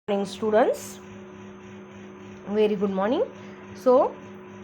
Morning students, very good morning. So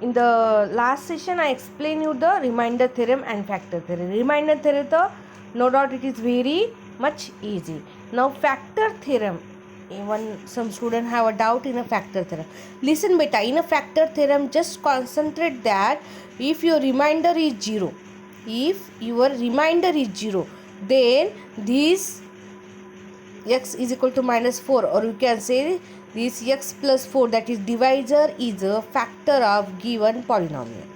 in the last session I explained you the remainder theorem and factor theorem. Remainder theorem तो no doubt it is very much easy. Now factor theorem, even some student have a doubt in a factor theorem. Listen beta, in a factor theorem just concentrate that if your remainder is 0, then this x is equal to minus 4, or you can say this x plus 4, that is divisor, is a factor of given polynomial.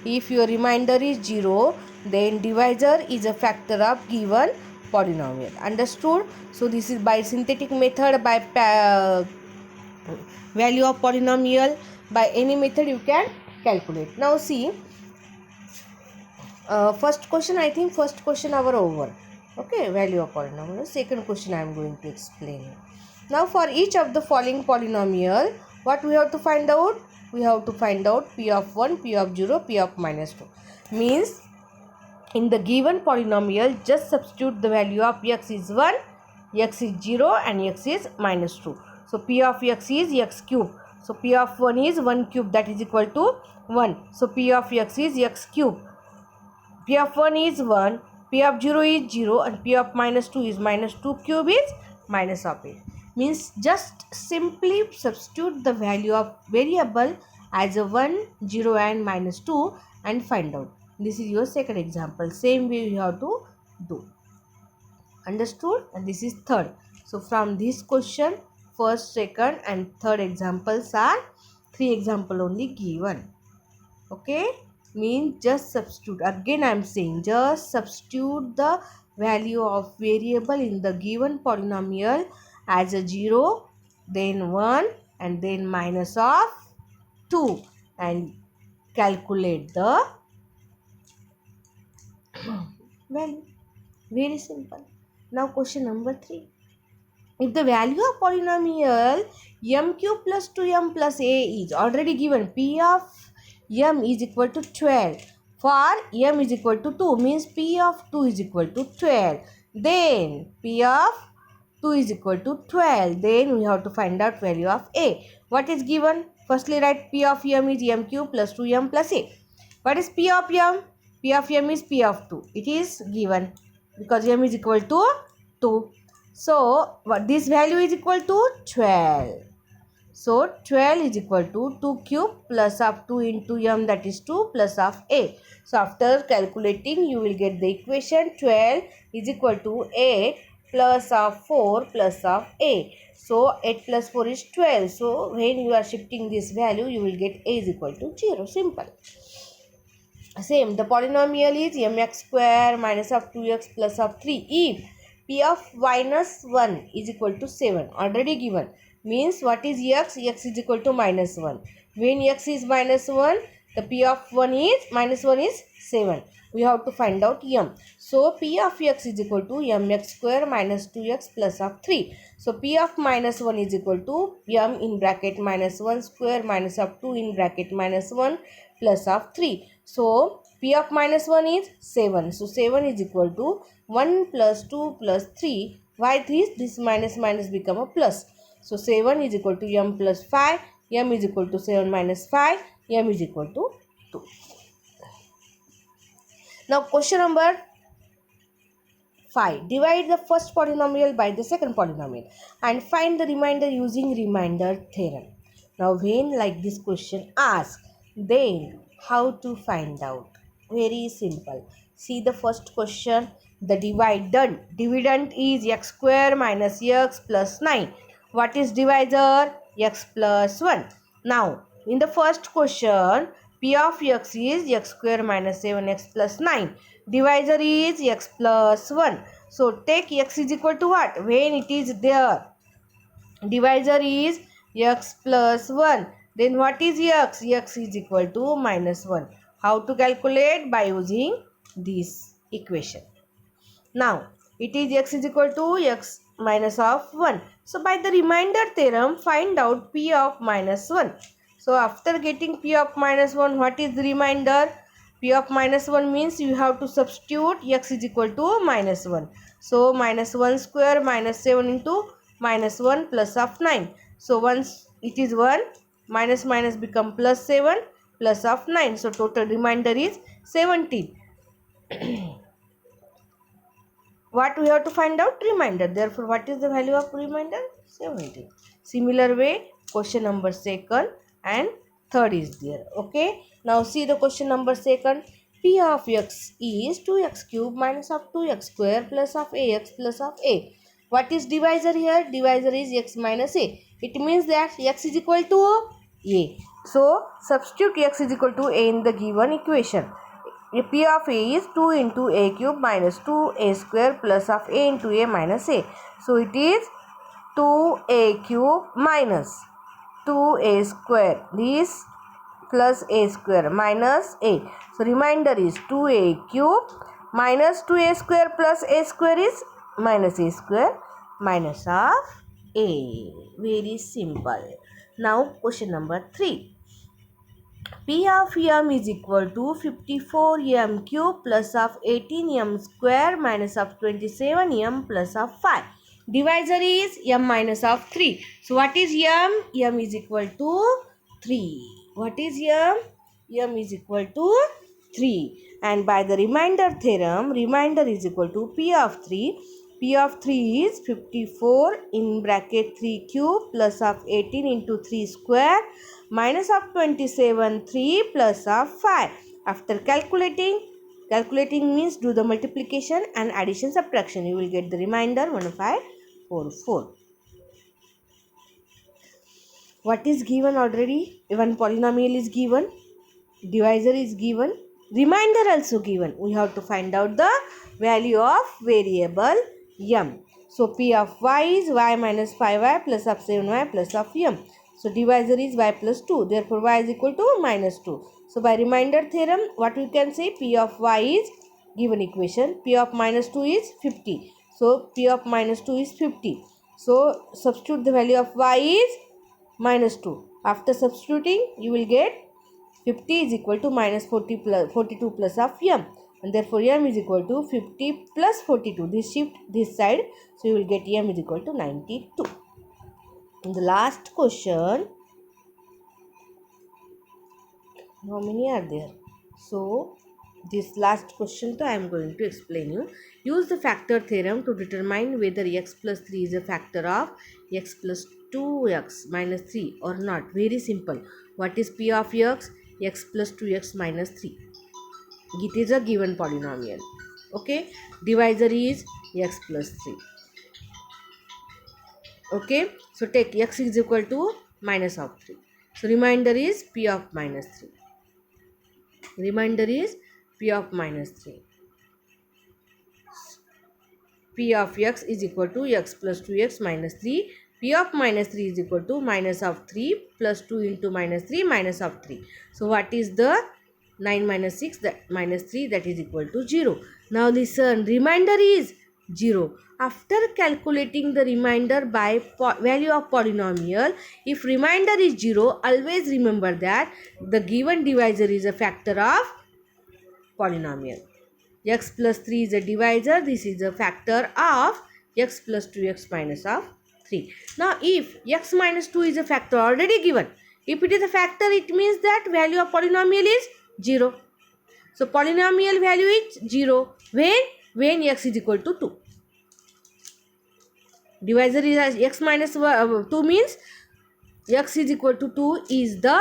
If your remainder is 0, then divisor is a factor of given polynomial. Understood? So this is by synthetic method, by value of polynomial, by any method you can calculate. Now see, first question, I think first question our over. Okay, value of polynomial. Second question I am going to explain. Now for each of the following polynomial, what we have to find out? We have to find out p of 1, p of 0, p of minus 2. Means in the given polynomial, just substitute the value of x is 1, x is 0 and x is minus 2. So p of x is x cube. So p of 1 is 1 cube, that is equal to 1. So p of x is x cube. P of 1 is 1, P of 0 is 0 and P of minus 2 is minus 2 cube is minus of 8. Means just simply substitute the value of variable as a 1, 0 and minus 2 and find out. This is your second example. Same way you have to do. Understood? And this is third. So from this question, first, second and third examples are 3 example only given. Okay? Means just substitute, again I am saying, just substitute the value of variable in the given polynomial as a 0, then 1 and then minus of 2 and calculate the value. Very simple. Now question number 3. If the value of polynomial m cube plus 2m plus a is already given, p of m is equal to 12. For m is equal to 2, means p of 2 is equal to 12. Then p of 2 is equal to 12. Then we have to find out value of a. What is given? Firstly write p of m is m cube plus 2m plus a. What is p of m? P of m is p of 2. It is given because m is equal to 2. So what this value is equal to 12. So 12 is equal to 2 cube plus of 2 into m, that is 2 plus of a. So after calculating you will get the equation 12 is equal to 8 plus of 4 plus of a. So 8 plus 4 is 12. So when you are shifting this value you will get a is equal to 0. Simple. Same, the polynomial is mx square minus of 2x plus of 3 if p of minus 1 is equal to 7, already given. Means what is x? X is equal to minus 1. When x is minus 1, the p of 1 is minus 1 is 7. We have to find out m. So p of x is equal to mx square minus 2x plus of 3. So p of minus 1 is equal to m in bracket minus 1 square minus of 2 in bracket minus 1 plus of 3. So p of minus 1 is 7. So 7 is equal to 1 plus 2 plus 3. Why this minus minus become a plus? So 7 is equal to m plus 5. M is equal to 7 minus 5. M is equal to 2. Now question number 5. Divide the first polynomial by the second polynomial and find the remainder using remainder theorem. Now when like this question asked, then how to find out? Very simple. See the first question. The dividend is x square minus x plus 9. What is divisor? X plus 1. Now in the first question, p of x is x square minus 7x plus 9. Divisor is x plus 1. So take x is equal to what? When it is there, divisor is x plus 1. Then what is x? X is equal to minus 1. How to calculate? By using this equation. Now it is x is equal to x minus of 1. So by the remainder theorem, find out p of minus 1. So after getting p of minus 1, what is the remainder? P of minus 1 means you have to substitute x is equal to minus 1. So minus 1 square minus 7 into minus 1 plus of 9. So once it is 1, minus minus become plus 7 plus of 9. So total remainder is 17. What we have to find out? Remainder. Therefore, what is the value of remainder? 17. Similar way, question number second and third is there. Okay. Now see the question number second. P of x is 2x cube minus of 2x square plus of ax plus of a. What is divisor here? Divisor is x minus a. It means that x is equal to a. So substitute x is equal to a in the given equation. P of a is 2 into a cube minus 2a square plus of a into a minus a. So it is 2a cube minus 2a square. This plus a square minus a. So remainder is 2a cube minus 2a square plus a square is minus a square minus of a. Very simple. Now question number 3. P of m is equal to 54m cube plus of 18m square minus of 27m plus of 5. Divisor is m minus of 3. So what is m? M is equal to 3. What is m? M is equal to 3. And by the remainder theorem, remainder is equal to P of 3. P of 3 is 54 in bracket 3 cube plus of 18 into 3 square minus of 27 3 plus of 5. After calculating means do the multiplication and addition subtraction. You will get the remainder 1544. What is given already? One polynomial is given, divisor is given, remainder also given. We have to find out the value of variable m. So P of y is y minus 5y plus of 7y plus of m. So divisor is y plus 2. Therefore y is equal to minus 2. So by remainder theorem, what we can say? P of y is given equation. P of minus 2 is 50. So P of minus 2 is 50. So substitute the value of y is minus 2. After substituting, you will get 50 is equal to minus 40 plus 42 plus of m. And therefore m is equal to 50 plus 42. This shift this side. So you will get m is equal to 92. In the last question, how many are there? So this last question I am going to explain you. Use the factor theorem to determine whether x plus 3 is a factor of x plus 2x minus 3 or not. Very simple. What is P of x? X plus 2x minus 3. It is a given polynomial. Okay. Divisor is x plus 3. Okay. So take x is equal to minus of 3. So remainder is P of minus 3. Remainder is P of minus 3. P of x is equal to x plus 2x minus 3. P of minus 3 is equal to minus of 3 plus 2 into minus 3 minus of 3. So what is the 9 minus 6 that minus 3 that is equal to 0. Now listen, remainder is 0. After calculating the remainder by value of polynomial, if remainder is 0, always remember that the given divisor is a factor of polynomial. X plus 3 is a divisor. This is a factor of x plus 2x minus of 3. Now if x minus 2 is a factor already given, if it is a factor, it means that value of polynomial is 0. So polynomial value is 0 when x is equal to 2. Divisor is x minus 2 means x is equal to 2 is the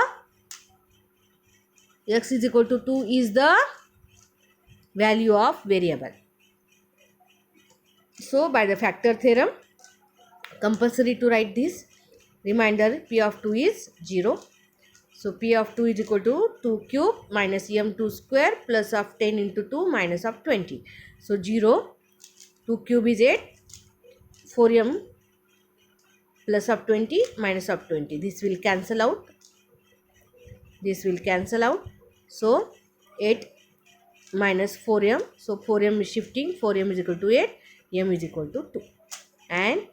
value of variable. So by the factor theorem, compulsory to write this. Remainder P of 2 is 0. So P of 2 is equal to 2 cube minus m2 square plus of 10 into 2 minus of 20. So 0, 2 cube is 8, 4m plus of 20 minus of 20. This will cancel out. So 8 minus 4m. So 4m is shifting. 4m is equal to 8. M is equal to 2. And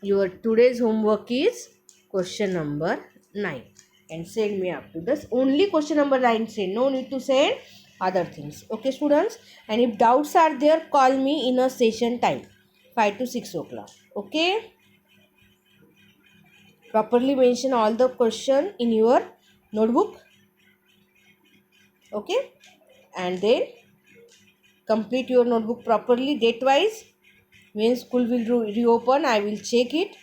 your today's homework is question number 9. And send me up to this. Only question number 9 send. No need to send other things. Okay students, and if doubts are there, call me in a session time 5 to 6 o'clock. Okay, properly mention all the question in your notebook. Okay, and then complete your notebook properly date wise. When school will reopen, I will check it.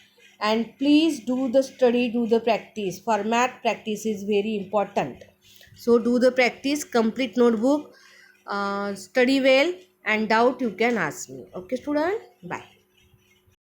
And please do the study, do the practice. For math, practice is very important. So do the practice, complete notebook, study well, and doubt you can ask me. Okay student, bye.